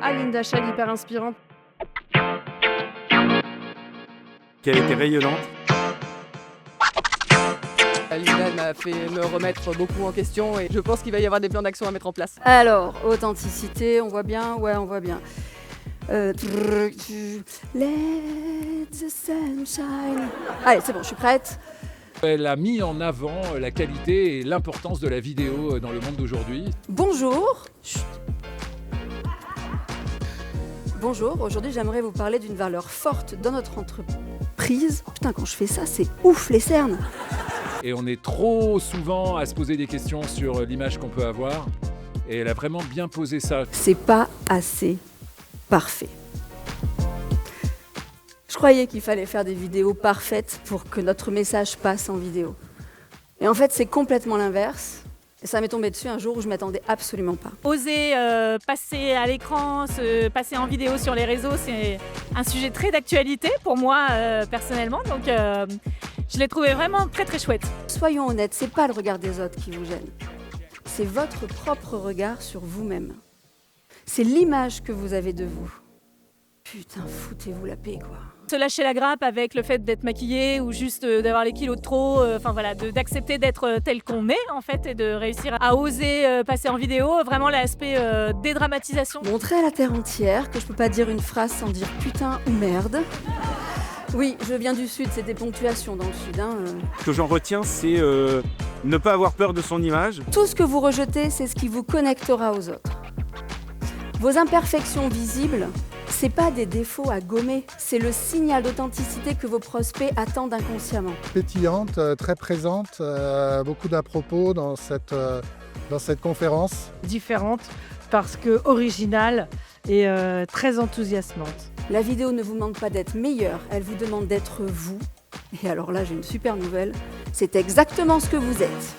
Ah, Linda Chal, hyper inspirante. Qui a été rayonnante. Linda m'a fait me remettre beaucoup en question et je pense qu'il va y avoir des plans d'action à mettre en place. Alors, authenticité, on voit bien? Ouais, on voit bien. Let the sunshine. Allez, c'est bon, je suis prête. Elle a mis en avant la qualité et l'importance de la vidéo dans le monde d'aujourd'hui. Bonjour. Chut. Bonjour, aujourd'hui j'aimerais vous parler d'une valeur forte dans notre entreprise. Putain, quand je fais ça, c'est ouf les cernes. Et on est trop souvent à se poser des questions sur l'image qu'on peut avoir. Et elle a vraiment bien posé ça. C'est pas assez parfait. Je croyais qu'il fallait faire des vidéos parfaites pour que notre message passe en vidéo. Et en fait, c'est complètement l'inverse. Et ça m'est tombé dessus un jour où je m'attendais absolument pas. Oser passer à l'écran, passer en vidéo sur les réseaux, c'est un sujet très d'actualité pour moi personnellement. Donc je l'ai trouvé vraiment très très chouette. Soyons honnêtes, c'est pas le regard des autres qui vous gêne. C'est votre propre regard sur vous-même. C'est l'image que vous avez de vous. Putain, foutez-vous la paix, quoi. Se lâcher la grappe avec le fait d'être maquillé ou juste d'avoir les kilos de trop, enfin voilà, d'accepter d'être tel qu'on est en fait et de réussir à oser passer en vidéo, vraiment l'aspect dédramatisation. Montrer à la terre entière que je peux pas dire une phrase sans dire putain ou merde. Oui, je viens du Sud, c'est des ponctuations dans le Sud. Ce que j'en retiens, c'est ne pas avoir peur de son image. Tout ce que vous rejetez, c'est ce qui vous connectera aux autres. Vos imperfections visibles, c'est pas des défauts à gommer, c'est le signal d'authenticité que vos prospects attendent inconsciemment. Pétillante, très présente, beaucoup d'à-propos dans cette conférence. Différente parce que originale et très enthousiasmante. La vidéo ne vous demande pas d'être meilleure, elle vous demande d'être vous. Et alors là, j'ai une super nouvelle, c'est exactement ce que vous êtes.